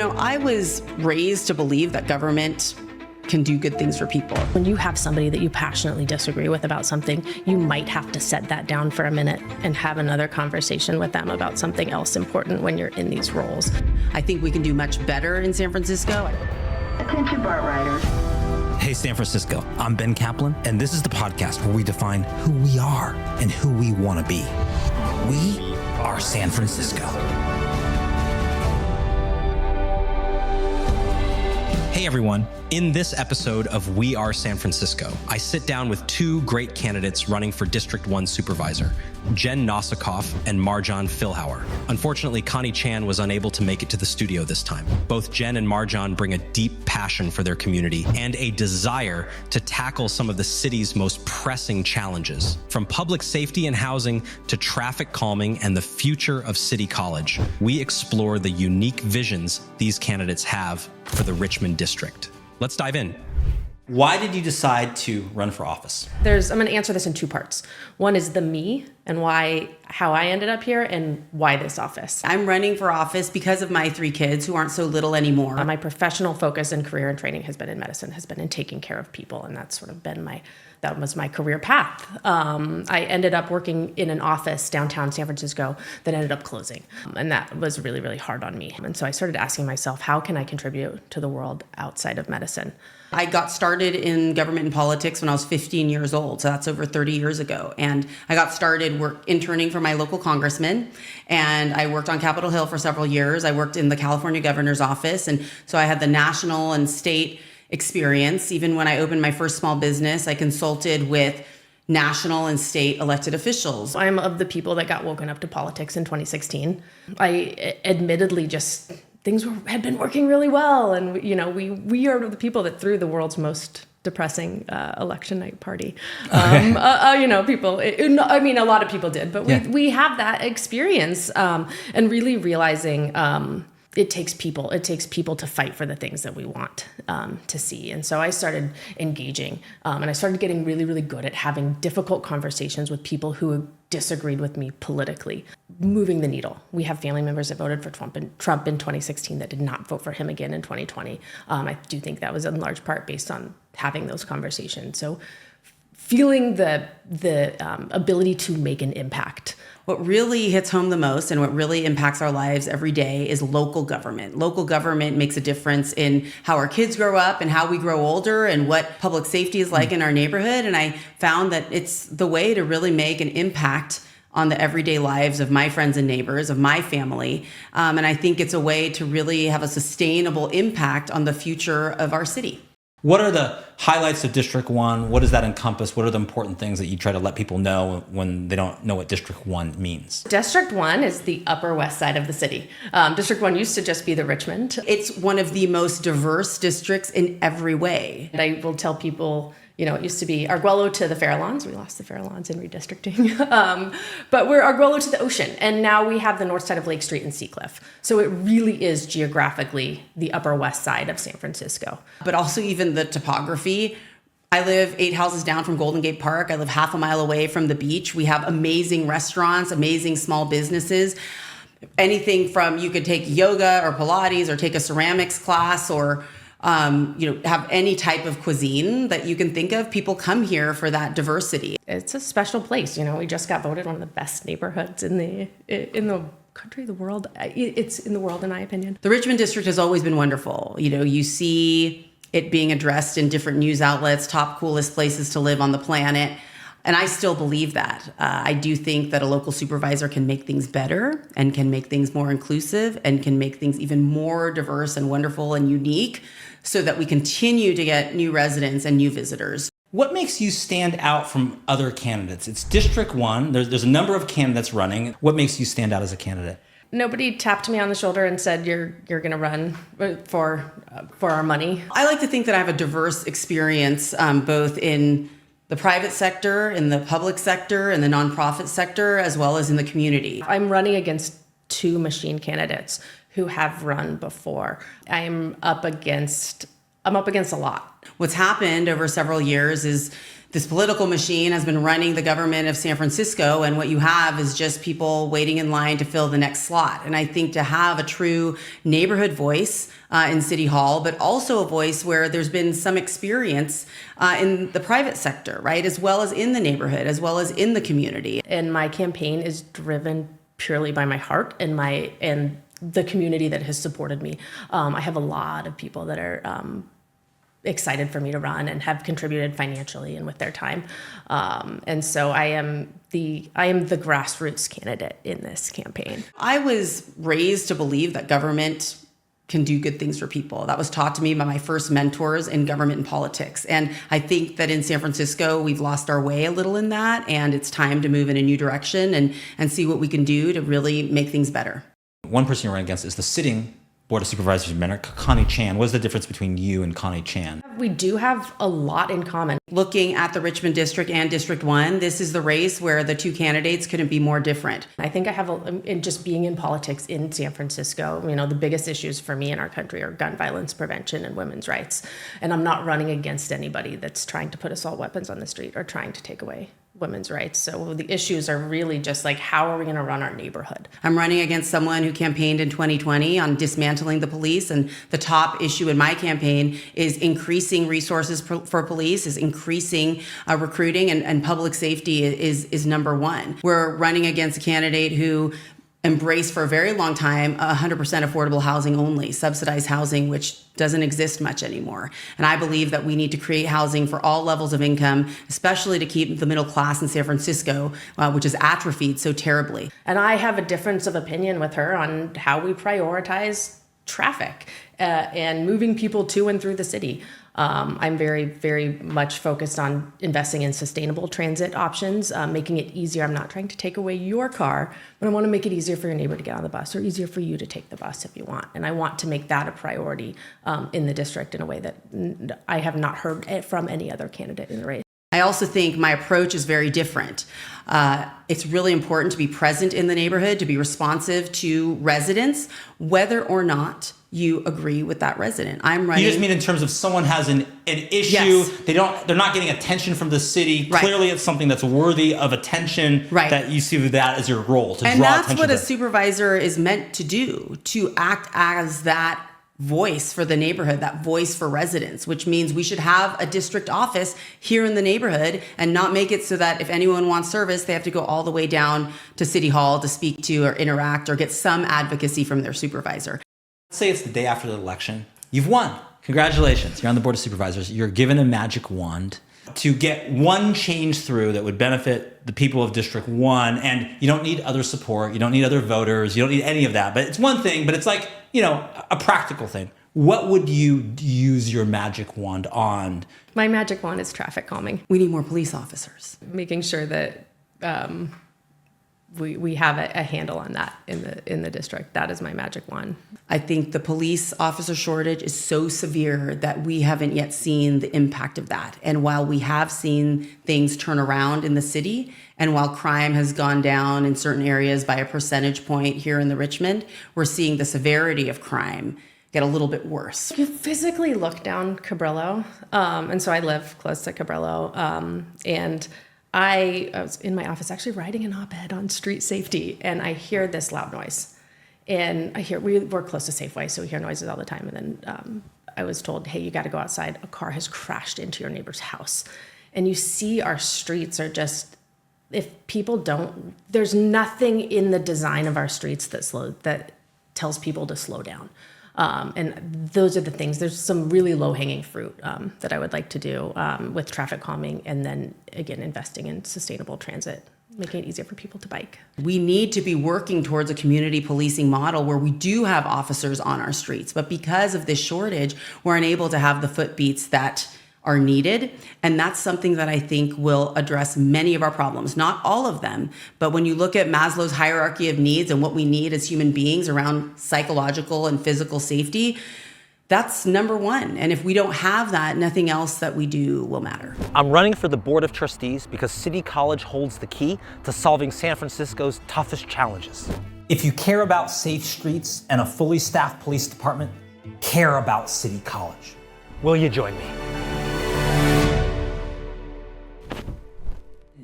I was raised to believe that government can do good things for people. When you have somebody that you passionately disagree with about something, you might have to set that down for a minute and have another conversation with them about something else important when you're in these roles. I think we can do much better in San Francisco. Attention BART riders. Hey, San Francisco, I'm Ben Kaplan, and this is the podcast where we define who we are and who we want to be. We are San Francisco. Hey everyone, in this episode of We Are San Francisco, I sit down with two great candidates running for District 1 Supervisor, Jen Nossokoff and Marjan Philhour. Unfortunately, Connie Chan was unable to make it to the studio this time. Both Jen and Marjan bring a deep passion for their community and a desire to tackle some of the city's most pressing challenges, from public safety and housing to traffic calming and the future of City College. We explore the unique visions these candidates have for the Richmond District. Let's dive in. Why did you decide to run for office? I'm going to answer this in two parts. One is the me and how I ended up here, and why this office. I'm running for office because of my three kids who aren't so little anymore. My professional focus and career and training has been in medicine, has been in taking care of people, and that's sort of been that was my career path. I ended up working in an office downtown San Francisco that ended up closing. And that was really, really hard on me. And so I started asking myself, how can I contribute to the world outside of medicine? I got started in government and politics when I was 15 years old. So that's over 30 years ago. And I got started interning for my local congressman. And I worked on Capitol Hill for several years. I worked in the California governor's office. And so I had the national and state experience. Even when I opened my first small business, I consulted with national and state elected officials. I'm of the people that got woken up to politics in 2016. I admittedly things had been working really well. And, we are the people that threw the world's most depressing election night party. A lot of people did, but we have that experience and really realizing it takes people to fight for the things that we want to see. And so I started engaging and I started getting really, really good at having difficult conversations with people who disagreed with me politically, moving the needle. We have family members that voted for Trump in 2016 that did not vote for him again in 2020. I do think that was in large part based on having those conversations. So feeling the ability to make an impact. What really hits home the most and what really impacts our lives every day is local government. Local government makes a difference in how our kids grow up and how we grow older and what public safety is like in our neighborhood. And I found that it's the way to really make an impact on the everyday lives of my friends and neighbors, of my family. And I think it's a way to really have a sustainable impact on the future of our city. What are the highlights of District 1? What does that encompass? What are the important things that you try to let people know when they don't know what District 1 means? District 1 is the Upper West Side of the city. District 1 used to just be the Richmond. It's one of the most diverse districts in every way. And I will tell people, it used to be Arguello to the Farallones. We lost the Farallones in redistricting. But we're Arguello to the ocean. And now we have the north side of Lake Street and Seacliff. So it really is geographically the Upper West Side of San Francisco. But also even the topography. I live 8 houses down from Golden Gate Park. I live half a mile away from the beach. We have amazing restaurants, amazing small businesses. Anything from you could take yoga or Pilates or take a ceramics class or have any type of cuisine that you can think of. People come here for that diversity. It's a special place. We just got voted one of the best neighborhoods in the country, the world. It's in the world, in my opinion. The Richmond District has always been wonderful. You see it being addressed in different news outlets, top coolest places to live on the planet. And I still believe that. I do think that a local supervisor can make things better and can make things more inclusive and can make things even more diverse and wonderful and unique so that we continue to get new residents and new visitors. What makes you stand out from other candidates? It's District 1. There's a number of candidates running. What makes you stand out as a candidate? Nobody tapped me on the shoulder and said, you're going to run for our money. I like to think that I have a diverse experience, both in the private sector, in the public sector, in the nonprofit sector, as well as in the community. I'm running against two machine candidates who have run before. I'm up against I'm up against a lot. What's happened over several years is this political machine has been running the government of San Francisco, and what you have is just people waiting in line to fill the next slot. And I think to have a true neighborhood voice in City Hall, but also a voice where there's been some experience in the private sector, right, as well as in the neighborhood, as well as in the community. And my campaign is driven purely by my heart and the community that has supported me. I have a lot of people that are excited for me to run and have contributed financially and with their time. And so I am the grassroots candidate in this campaign. I was raised to believe that government can do good things for people. That was taught to me by my first mentors in government and politics. And I think that in San Francisco, we've lost our way a little in that, and it's time to move in a new direction and see what we can do to really make things better. One person you're running against is the sitting Board of Supervisors member, Connie Chan. What is the difference between you and Connie Chan? We do have a lot in common. Looking at the Richmond District and District 1, this is the race where the two candidates couldn't be more different. I think I have, in just being in politics in San Francisco, the biggest issues for me in our country are gun violence prevention and women's rights. And I'm not running against anybody that's trying to put assault weapons on the street or trying to take away women's rights. So the issues are really just like, how are we going to run our neighborhood? I'm running against someone who campaigned in 2020 on dismantling the police, and the top issue in my campaign is increasing resources for police, is increasing recruiting, and public safety is number one. We're running against a candidate who embraced for a very long time 100% affordable housing only, subsidized housing, which doesn't exist much anymore. And I believe that we need to create housing for all levels of income, especially to keep the middle class in San Francisco, which is atrophied so terribly. And I have a difference of opinion with her on how we prioritize traffic and moving people to and through the city. I'm very, very much focused on investing in sustainable transit options, making it easier. I'm not trying to take away your car, but I want to make it easier for your neighbor to get on the bus or easier for you to take the bus if you want. And I want to make that a priority in the district in a way that I have not heard from any other candidate in the race. I also think my approach is very different. It's really important to be present in the neighborhood, to be responsive to residents, whether or not you agree with that resident. I'm running. You just mean in terms of someone has an issue, Yes. they're not getting attention from the city. Right. Clearly it's something that's worthy of attention, Right. that you see that as your role, to And draw that's attention what to a supervisor is meant to do, to act as that voice for the neighborhood, that voice for residents, which means we should have a district office here in the neighborhood and not make it so that if anyone wants service, they have to go all the way down to City Hall to speak to or interact or get some advocacy from their supervisor. Let's say it's the day after the election. You've won. Congratulations. You're on the Board of Supervisors. You're given a magic wand to get one change through that would benefit the people of District 1. And you don't need other support. You don't need other voters. You don't need any of that. But it's one thing, but it's like, a practical thing. What would you use your magic wand on? My magic wand is traffic calming, We need more police officers. making sure that we have a handle on that in the district. That is my magic wand. I think the police officer shortage is so severe that we haven't yet seen the impact of that. And while we have seen things turn around in the city, and while crime has gone down in certain areas by a percentage point here in the Richmond, we're seeing the severity of crime get a little bit worse. You physically look down Cabrillo, and so I live close to Cabrillo, and I was in my office actually writing an op-ed on street safety, and I hear this loud noise. And we're close to Safeway, so we hear noises all the time. And then I was told, hey, you got to go outside. A car has crashed into your neighbor's house. And you see our streets are just, if people don't, there's nothing in the design of our streets that tells people to slow down. And those are the things. There's some really low-hanging fruit that I would like to do with traffic calming, and then again investing in sustainable transit, making it easier for people to bike. We need to be working towards a community policing model where we do have officers on our streets, but because of this shortage, we're unable to have the footbeats that are needed. And that's something that I think will address many of our problems, not all of them. But when you look at Maslow's hierarchy of needs and what we need as human beings around psychological and physical safety, that's number one. And if we don't have that, nothing else that we do will matter. I'm running for the Board of Trustees because City College holds the key to solving San Francisco's toughest challenges. If you care about safe streets and a fully staffed police department, care about City College. Will you join me?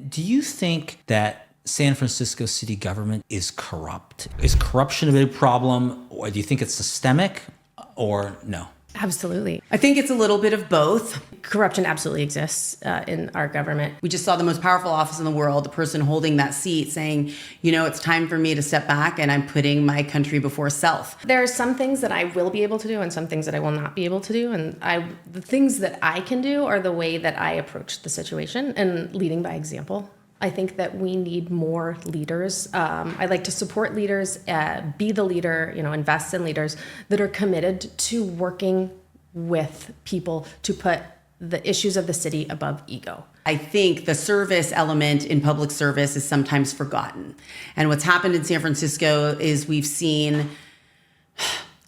Do you think that San Francisco city government is corrupt? Is corruption a big problem, or do you think it's systemic, or no? Absolutely. I think it's a little bit of both. Corruption absolutely exists in our government. We just saw the most powerful office in the world, the person holding that seat saying, you know, it's time for me to step back and I'm putting my country before self. There are some things that I will be able to do and some things that I will not be able to do. And the things that I can do are the way that I approach the situation and leading by example. I think that we need more leaders. I like to support leaders, be the leader, invest in leaders that are committed to working with people to put the issues of the city above ego. I think the service element in public service is sometimes forgotten. And what's happened in San Francisco is we've seen,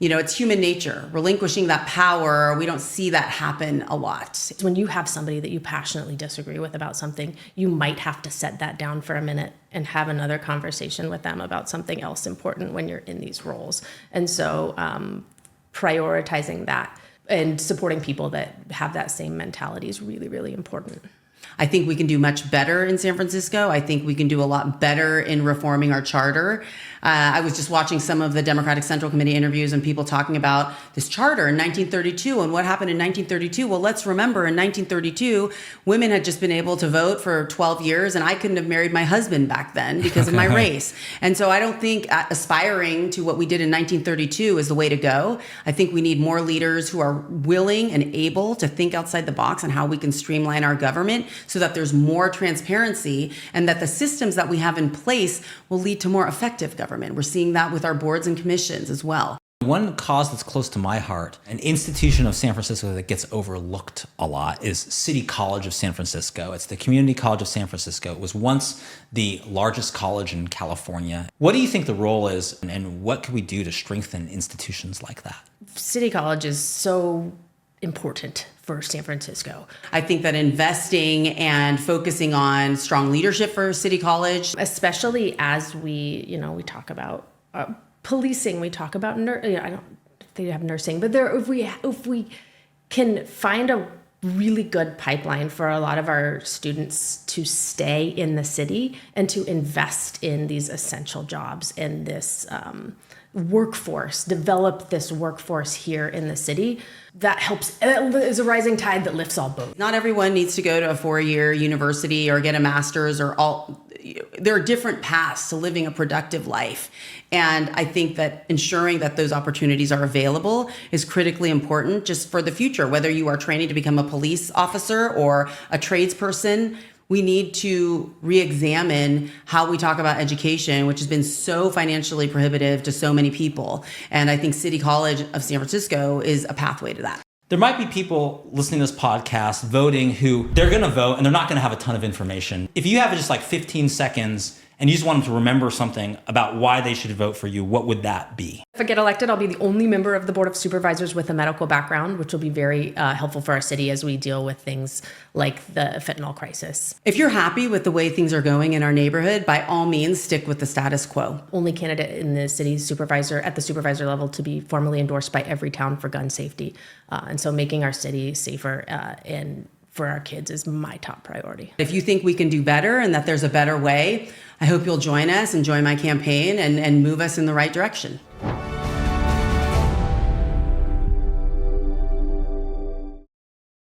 it's human nature, relinquishing that power. We don't see that happen a lot. When you have somebody that you passionately disagree with about something, you might have to set that down for a minute and have another conversation with them about something else important when you're in these roles. And so prioritizing that and supporting people that have that same mentality is really, really important. I think we can do much better in San Francisco. I think we can do a lot better in reforming our charter. I was just watching some of the Democratic Central Committee interviews and people talking about this charter in 1932 and what happened in 1932. Well, let's remember in 1932, women had just been able to vote for 12 years and I couldn't have married my husband back then because of my race. And so I don't think aspiring to what we did in 1932 is the way to go. I think we need more leaders who are willing and able to think outside the box on how we can streamline our government so that there's more transparency and that the systems that we have in place will lead to more effective government. We're seeing that with our boards and commissions as well. One cause that's close to my heart, an institution of San Francisco that gets overlooked a lot, is City College of San Francisco. It's the Community College of San Francisco. It was once the largest college in California. What do you think the role is, and what can we do to strengthen institutions like that? City College is so important for San Francisco. I think that investing and focusing on strong leadership for City College, especially as we talk about policing, we talk about I don't think they have nursing, but if we can find a really good pipeline for a lot of our students to stay in the city and to invest in these essential jobs and this workforce, develop this workforce here in the city, that helps. It is a rising tide that lifts all boats. Not everyone needs to go to a 4-year university or get a master's there are different paths to living a productive life. And I think that ensuring that those opportunities are available is critically important just for the future, whether you are training to become a police officer or a tradesperson. We need to re-examine how we talk about education, which has been so financially prohibitive to so many people. And I think City College of San Francisco is a pathway to that. There might be people listening to this podcast voting who they're going to vote and they're not going to have a ton of information. If you have just like 15 seconds and you just want them to remember something about why they should vote for you, what would that be? If I get elected, I'll be the only member of the Board of Supervisors with a medical background, which will be very helpful for our city as we deal with things like the fentanyl crisis. If you're happy with the way things are going in our neighborhood, by all means, stick with the status quo. Only candidate in the city's supervisor at the supervisor level to be formally endorsed by every town for gun safety. And so making our city safer and for our kids is my top priority. If you think we can do better and that there's a better way, I hope you'll join us and join my campaign and move us in the right direction.